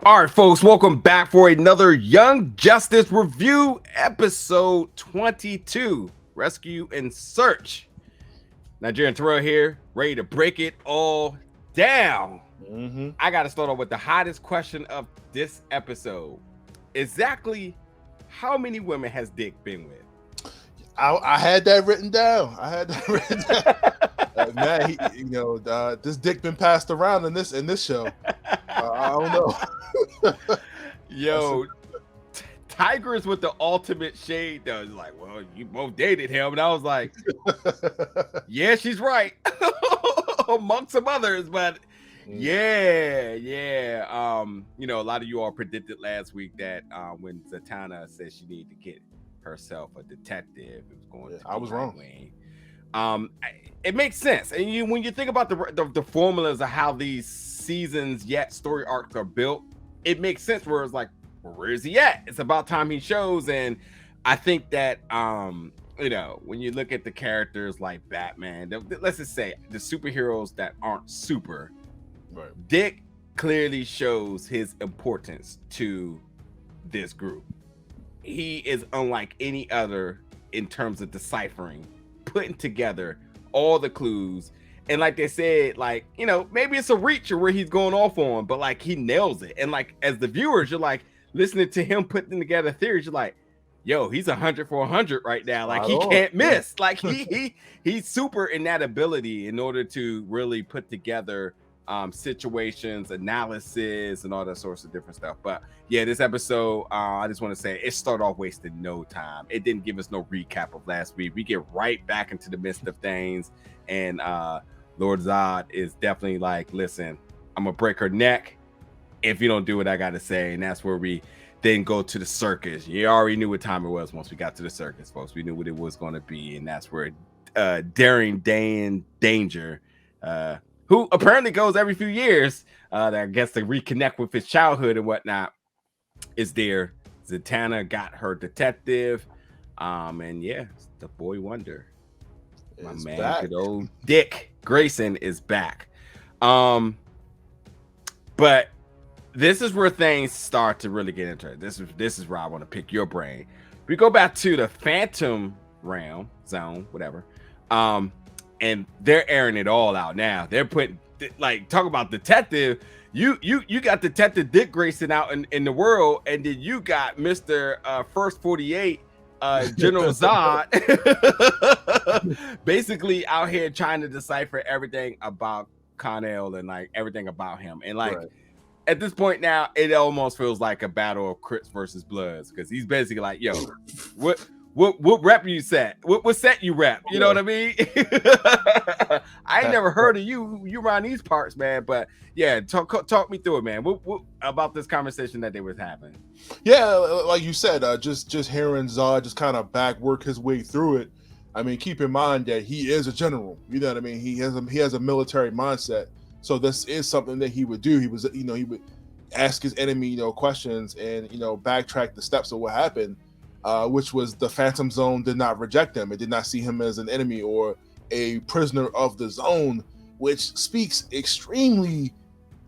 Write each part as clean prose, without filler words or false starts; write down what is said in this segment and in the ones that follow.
All right, folks, welcome back for another Young Justice Review, episode 22, Rescue and Search. Nigerian Terrell here, ready to break it all down. Mm-hmm. I got to start off with the hottest question of this episode. Exactly how many women has Dick been with? I had that written down. Man, this dick been passed around in this show. I don't know. Yo, Tiger's with the ultimate shade though. It's like, well, you both dated him. And I was like, yeah, she's right. Among some others, but yeah. A lot of you all predicted last week that when Zatanna said she needed to get herself a detective, it was going to I was wrong. It makes sense. And when you think about the formulas of how these seasons yet story arcs are built, it makes sense where it's like, where is he at? It's about time he shows. And I think that when you look at the characters like Batman, let's just say the superheroes that aren't super, right. Dick clearly shows his importance to this group. He is unlike any other in terms of deciphering, putting together all the clues. And like they said, maybe it's a reach or where he's going off on, but like he nails it. And like as the viewers, you're like listening to him putting together theories, you're like, yo, he's 100 for 100 right now. Like he can't miss. Like he's super in that ability in order to really put together situations, analysis, and all that sorts of different stuff. But yeah, this episode, I just want to say it started off wasting no time. It didn't give us no recap of last week. We get right back into the midst of things, and Lord Zod is definitely like, listen, I'm gonna break her neck if you don't do what I gotta say. And that's where we then go to the circus. You already knew what time it was once we got to the circus, folks. We knew what it was going to be, and that's where Daring Dan Danger, who apparently goes every few years, I guess to reconnect with his childhood and whatnot, is there. Zatanna got her detective, and yeah, the boy wonder. My man, back. Good old Dick Grayson is back. But this is where things start to really get into it. This is where I want to pick your brain. We go back to the Phantom realm, zone, whatever. And they're airing it all out now. They're putting, like, talk about detective. You got Detective Dick Grayson out in the world, and then you got Mr. First 48 General Zod basically out here trying to decipher everything about Connell and like everything about him. And like at this point now, it almost feels like a battle of Crips versus Bloods, because he's basically like, yo, what rep you set? What set you rep? You know what I mean? I ain't never heard of you around these parts, man. But yeah, talk me through it, man. What about this conversation that they was having? Yeah, like you said, just hearing Zod just kind of back work his way through it. I mean, keep in mind that he is a general. You know what I mean? He has a military mindset. So this is something that he would do. He would ask his enemy, questions and backtrack the steps of what happened. Which was the Phantom Zone did not reject him. It did not see him as an enemy or a prisoner of the zone, which speaks extremely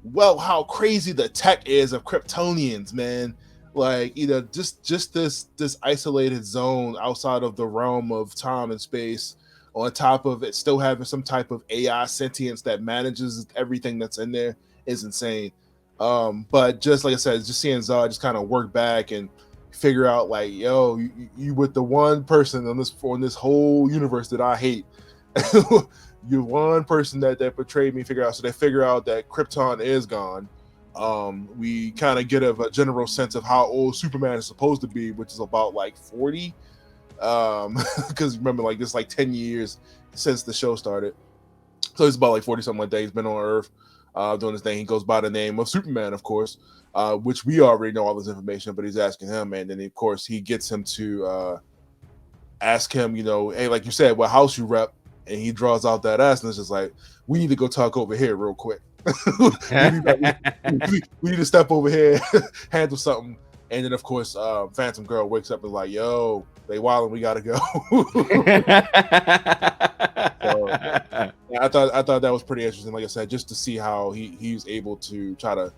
well how crazy the tech is of Kryptonians, man. Like, just this isolated zone outside of the realm of time and space, on top of it still having some type of AI sentience that manages everything that's in there is insane. But just like I said, just seeing Zod just kind of work back and figure out like, yo, you with the one person on this whole universe that I hate. You're one person that portrayed me. Figure out that Krypton is gone. We kind of get a general sense of how old Superman is supposed to be, which is about like 40. Because remember, like this, like 10 years since the show started, so he's about like 40 something like that. He's been on Earth doing his thing. He goes by the name of Superman, of course. Which we already know all this information, but he's asking him, and then of course he gets him to ask him, hey, like you said, what house you rep, and he draws out that ass, and it's just like, we need to go talk over here real quick. we need to step over here, handle something, and then of course Phantom Girl wakes up and is like, yo, they wildin', we gotta go. So, I thought that was pretty interesting, like I said, just to see how he's able to try to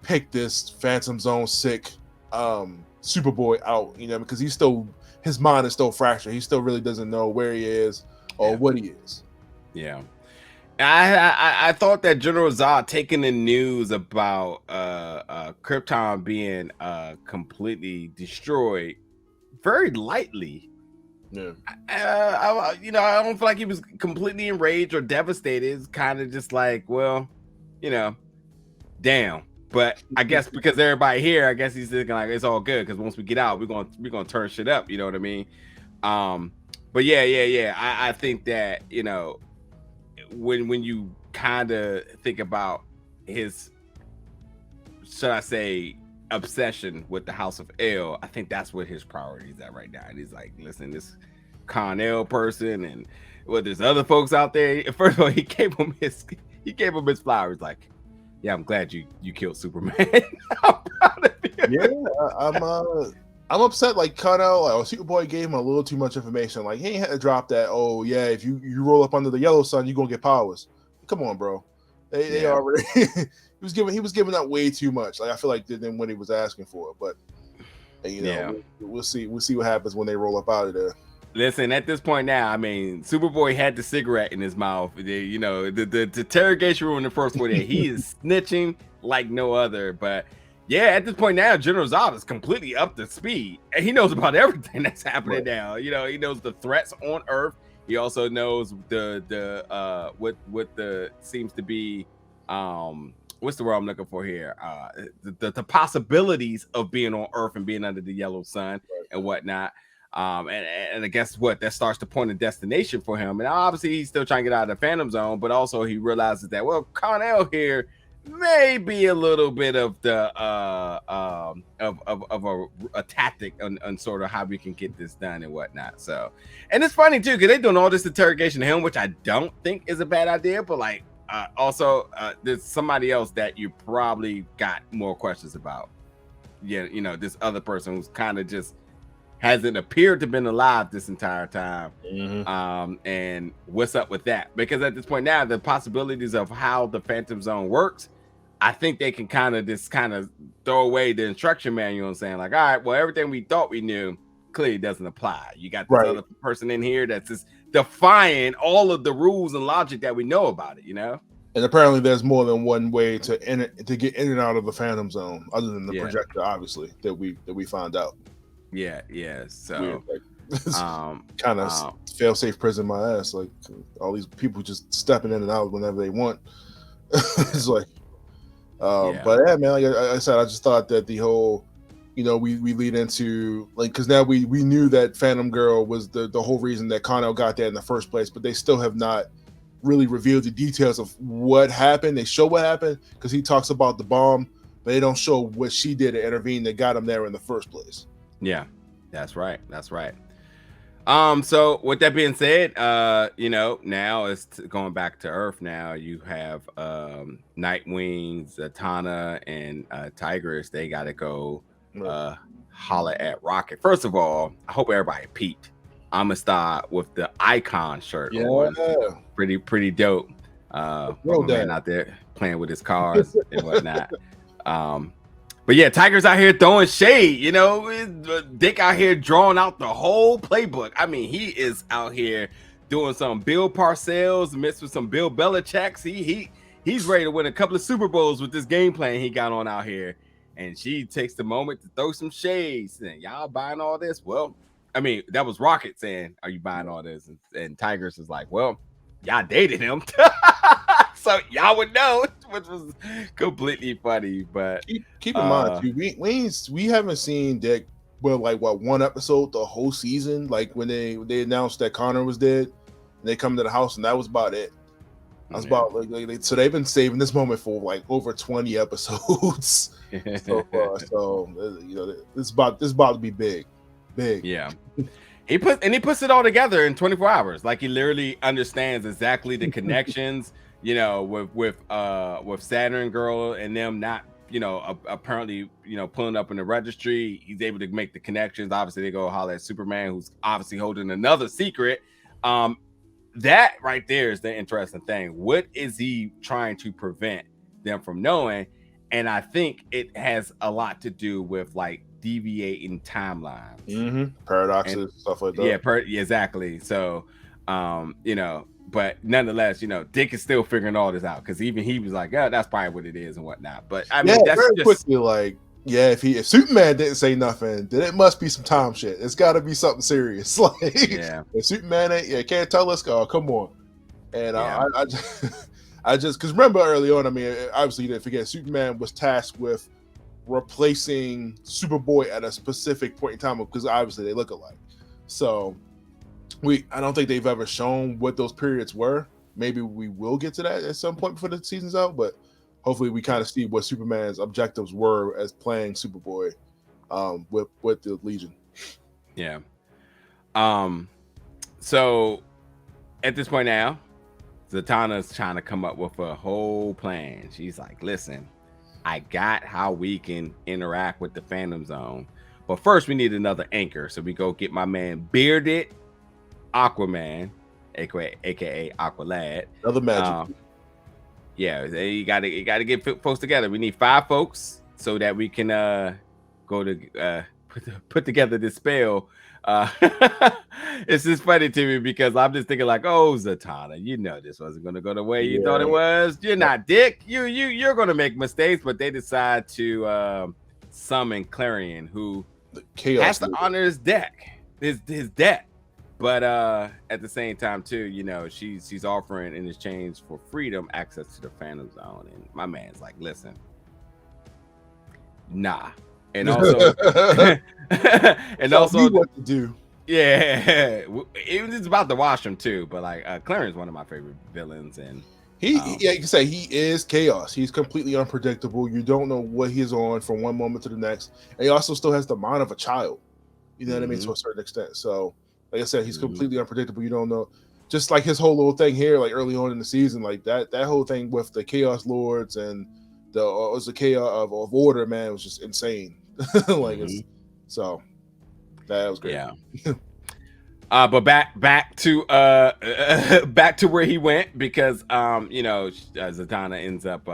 pick this Phantom Zone sick Superboy out, because his mind is still fractured. He still really doesn't know where he is or what he is. Yeah. I thought that General Zod taking the news about Krypton being completely destroyed very lightly. Yeah. I don't feel like he was completely enraged or devastated. It's kind of just like, well, damn. But I guess because everybody here, I guess he's thinking like it's all good because once we get out, we're gonna turn shit up. You know what I mean? But yeah. I think that when you kind of think about his, should I say, obsession with the House of L, I think that's what his priorities at right now. And he's like, listen, this Con L person and there's other folks out there. First of all, he gave him his flowers. Like, yeah, I'm glad you killed Superman. I'm proud of you. Yeah, I'm upset. Like Con-El, Superboy gave him a little too much information. Like he ain't had to drop that. Oh yeah, if you roll up under the yellow sun, you're gonna get powers. Come on, bro. They already. he was giving that way too much. Like I feel like than what he was asking for. But we'll see. We'll see what happens when they roll up out of there. Listen, at this point now, I mean, Superboy had the cigarette in his mouth. The interrogation room in the first one, he is snitching like no other. But yeah, at this point now, General Zod is completely up to speed, and he knows about everything that's happening now. He knows the threats on Earth. He also knows what seems to be what's the word I'm looking for here? The possibilities of being on Earth and being under the yellow sun and whatnot. And I guess that starts to point a destination for him. And obviously he's still trying to get out of the Phantom Zone, but also he realizes that Con-El here may be a little bit of the of a tactic on sort of how we can get this done and whatnot. So, and it's funny too because they're doing all this interrogation of him, which I don't think is a bad idea, but like also there's somebody else that you probably got more questions about. Yeah, this other person who's kind of just hasn't appeared to have been alive this entire time. And what's up with that? Because at this point now, the possibilities of how the Phantom Zone works, I think they can kind of throw away the instruction manual and saying like, all right, well, everything we thought we knew clearly doesn't apply. You got this other person in here that's just defying all of the rules and logic that we know about it, And apparently there's more than one way to get in and out of the Phantom Zone other than the projector, obviously, that we found out. Yeah. So kind of fail-safe prison my ass. Like all these people just stepping in and out whenever they want. It's like, but yeah, man. Like I said, I just thought that the whole, we lead into like because now we knew that Phantom Girl was the whole reason that Con-El got there in the first place, but they still have not really revealed the details of what happened. They show what happened because he talks about the bomb, but they don't show what she did to intervene that got him there in the first place. Yeah, that's right. So with that being said, now it's going back to Earth. Now you have Nightwing, Zatanna, and Tigress. They got to go holler at Rocket. First of all, I hope everybody peeped. I'm gonna start with the Icon shirt on. Pretty dope. Man out there playing with his cars and whatnot. But yeah, Tiger's out here throwing shade, Dick out here drawing out the whole playbook. I mean, he is out here doing some Bill Parcells mixed with some Bill Belichick's. He's ready to win a couple of Super Bowls with this game plan he got on out here. And she takes the moment to throw some shades. And y'all buying all this? Well, I mean, that was Rocket saying, are you buying all this? And Tigress is like, well, y'all dated him. So y'all would know, which was completely funny. But keep in mind too, we haven't seen Dick one episode the whole season. Like when they announced that Connor was dead, and they come to the house, and that was about it. That's about so they've been saving this moment for like over 20 episodes so far. So this about to be big. Yeah. He puts it all together in 24 hours. Like he literally understands exactly the connections. With Saturn Girl and them not, apparently, pulling up in the registry. He's able to make the connections. Obviously, they go holler at Superman, who's obviously holding another secret. That right there is the interesting thing. What is he trying to prevent them from knowing? And I think it has a lot to do with like deviating timelines and Paradoxes, stuff like that. yeah, exactly. So, but nonetheless, Dick is still figuring all this out because even he was like, "Yeah, that's probably what it is and whatnot." But I Yeah, mean, that's very just quickly, like, yeah, if Superman didn't say nothing, then it must be some time shit. It's got to be something serious. Like, yeah, if Superman can't tell us, oh, come on. And yeah, I just because remember early on, I mean, obviously you didn't forget Superman was tasked with replacing Superboy at a specific point in time because obviously they look alike. So I don't think they've ever shown what those periods were. Maybe we will get to that at some point before the season's out, but hopefully we kind of see what Superman's objectives were as playing Superboy with the Legion. yeah. So at this point now, Zatanna's trying to come up with a whole plan. She's like, "Listen, I got how we can interact with the Phantom Zone, but first we need another anchor. So we go get my man Bearded Aquaman, aka Aqualad. Another magic. Yeah, you gotta get folks together. We need 5 folks so that we can go to put together this spell." It's just funny to me because I'm just thinking like, "Oh, Zatanna, this wasn't gonna go the way you thought it was. You're not Dick. You're gonna make mistakes." But they decide to summon Klarion, who has to honor his debt. But at the same time, too, she's offering in exchange for freedom access to the Phantom Zone, and my man's like, "Listen, nah." And also, and also, what to do. Yeah, it was about to wash him too. But like, Clarion's one of my favorite villains, and you can say he is chaos. He's completely unpredictable. You don't know what he's on from one moment to the next, and he also still has the mind of a child. You know what I mean, to a certain extent. So, like I said, he's completely unpredictable. You don't know. Just like his whole little thing here, like early on in the season, like that whole thing with the Chaos Lords and the chaos of order, man, was just insane. Like so that was great. Yeah. But back to where he went because Zatanna ends up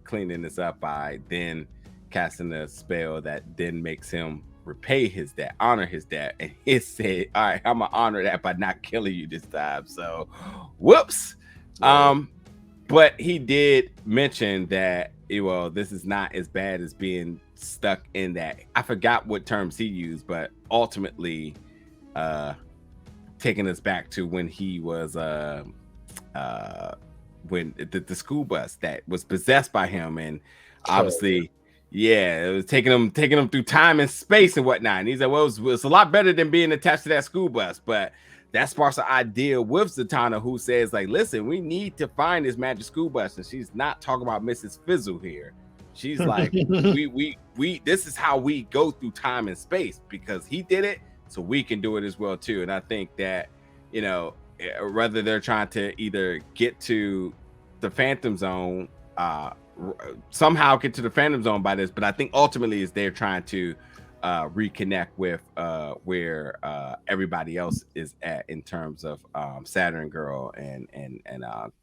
cleaning this up by then casting a spell that then makes him repay his debt, honor his debt, and he said, "All right, I'm gonna honor that by not killing you this time." So, whoops. But he did mention that this is not as bad as being stuck in that. I forgot what terms he used, but ultimately, taking us back to when he was when the school bus that was possessed by him, and obviously, it was taking him through time and space and whatnot. And he said, "Well, it's a lot better than being attached to that school bus," but that sparks an idea with Zatanna, who says, like, "Listen, we need to find this magic school bus." And she's not talking about Mrs. Fizzle here. She's like, we this is how we go through time and space because he did it, so we can do it as well too. And I think that, whether they're trying to either get to the Phantom Zone, somehow get to the Phantom Zone by this, but I think ultimately is they're trying to reconnect with where everybody else is at in terms of Saturn Girl and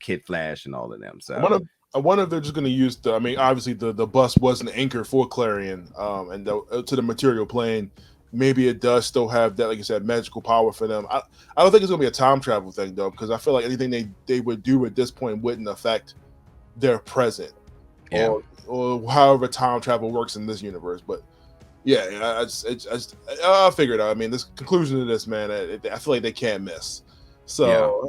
Kid Flash and all of them. So I wonder if they're just going to use obviously the bus was an anchor for Klarion, and to the material plane. Maybe it does still have that, like you said, magical power for them. I don't think it's going to be a time travel thing though, because I feel like anything they would do at this point wouldn't affect their present, or however time travel works in this universe. But yeah, I'll figure it out. I mean, this conclusion of this, man, I feel like they can't miss. So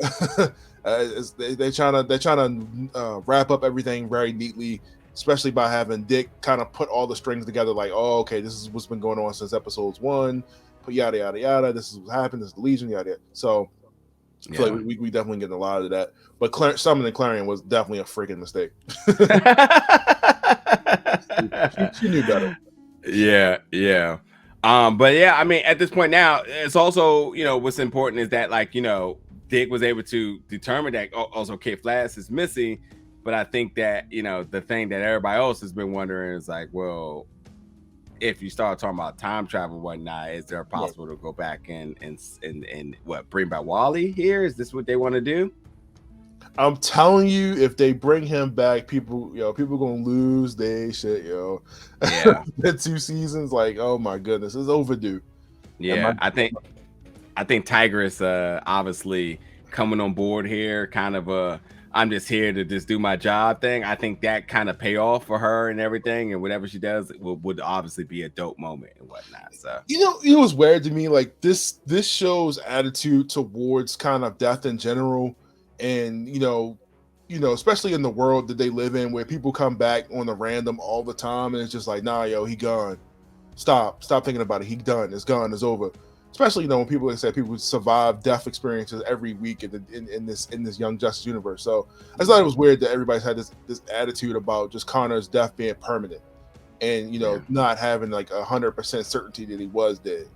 they're trying to wrap up everything very neatly, especially by having Dick kind of put all the strings together. Like, oh, okay, this is what's been going on since episodes 1. But yada yada yada. This is what happened. This is the Legion. Yada yada. So I feel like we definitely getting a lot of that. But summoning Klarion was definitely a freaking mistake. she knew better. Yeah. But yeah, I mean, at this point now, it's also, what's important is that, like, Dick was able to determine that also Kid Flash is missing. But I think that, the thing that everybody else has been wondering is like, well, if you start talking about time travel and whatnot, is there possible to go back and what, bring back Wally here? Is this what they want to do? I'm telling you, if they bring him back, people gonna lose their shit, yo. Yeah, The 2 seasons, like, oh my goodness, it's overdue. And my yeah. I think Tiger is obviously coming on board here, kind of I'm just here to just do my job thing. I think that kind of pay off for her and everything, and whatever she does would obviously be a dope moment and whatnot. So it was weird to me. Like this show's attitude towards kind of death in general, and especially in the world that they live in, where people come back on a random all the time, and it's just like, nah, yo, he gone. Stop thinking about it. He done. It's gone. It's over. Especially when people like said people survive death experiences every week in this Young Justice universe. So I just thought it was weird that everybody's had this attitude about just Connor's death being permanent, and Yeah. not having like 100% certainty that he was dead.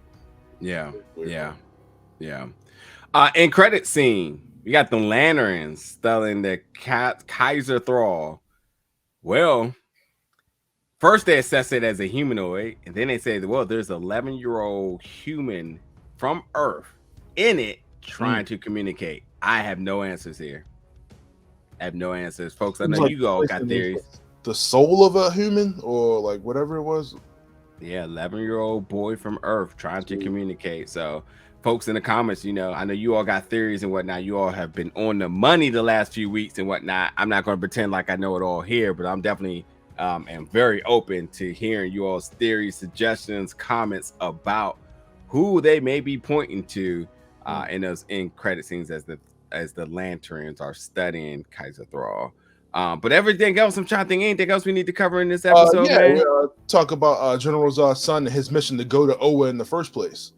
yeah, yeah, yeah. In credit scene, we got the lanterns spelling the Kaiser Thrall. Well, first they assess it as a humanoid, and then they say, well, there's an 11-year-old human from Earth in it trying to communicate. I have no answers here. I have no answers, folks. I know Like, you all got theories. The soul of a human, or like whatever it was. Yeah, 11-year-old boy from Earth trying to communicate. So, folks in the comments, I know you all got theories and whatnot. You all have been on the money the last few weeks and whatnot. I'm not going to pretend like I know it all here, but I'm definitely am very open to hearing you all's theories, suggestions, comments about who they may be pointing to in those end credit scenes as the lanterns are studying Kaiser Thrall. But everything else, I'm trying to think anything else we need to cover in this episode, man. We talk about General Zod's son and his mission to go to Oa in the first place.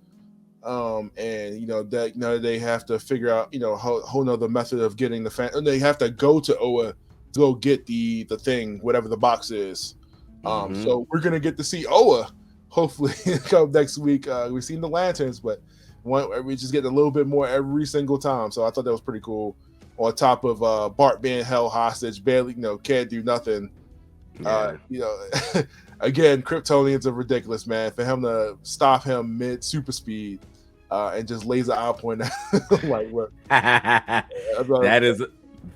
And that they have to figure out whole nother method of getting they have to go to Oa to go get the thing, whatever the box is. So we're gonna get to see Oa hopefully come next week. We've seen the lanterns, but we just get a little bit more every single time. So I thought that was pretty cool. On top of Bart being held hostage, barely can't do nothing. Yeah. Again, Kryptonians are ridiculous, man. For him to stop him mid super speed and just laser eye point like what? That is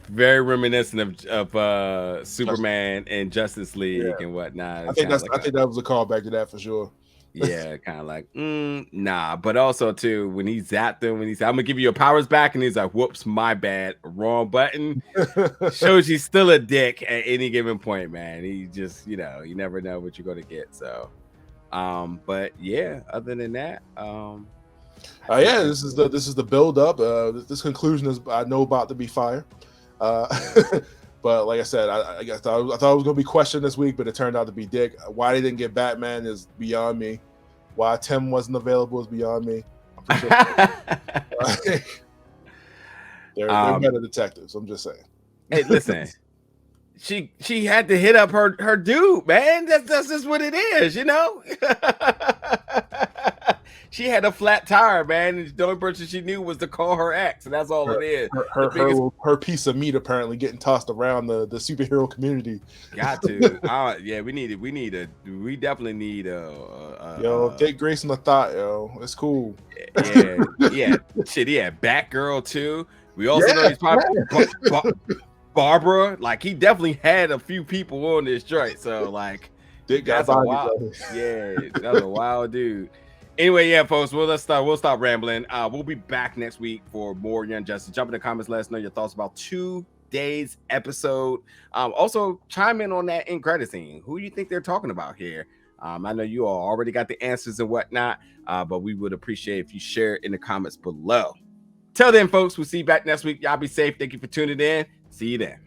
very reminiscent of Superman and Justice League and whatnot. I think that was a callback to that for sure. Yeah, kind of like nah, but also too when he zapped him, when he said, "I'm gonna give you your powers back," and he's like, "Whoops, my bad, wrong button." Shows he's still a dick at any given point, man. He just, you never know what you're gonna get. So, but yeah, other than that, this is the build up. This conclusion is I know about to be fire. But like I said, I thought it was gonna be questioned this week, but it turned out to be dick. Why they didn't get Batman is beyond me. Why Tim wasn't available is beyond me. I'm sure they're better detectives. I'm just saying. Hey, listen, she had to hit up her dude, man. That's just what it is, She had a flat tire, man. And the only person she knew was to call her ex, and that's all it is. Her piece of meat apparently getting tossed around the superhero community. Got to. Yeah, we definitely need take Grayson a thought, yo. It's cool. Yeah. Shit, yeah, Batgirl too. We also know he's probably Barbara. Like he definitely had a few people on this joint. So like that's a wild. Yeah, that's a wild dude. Anyway, yeah, folks, we'll stop rambling. We'll be back next week for more Young Justice. Jump in the comments, let us know your thoughts about today's episode. Also, chime in on that end credit scene. Who do you think they're talking about here? I know you all already got the answers and whatnot, but we would appreciate if you share it in the comments below. Till then, folks, we'll see you back next week. Y'all be safe. Thank you for tuning in. See you then.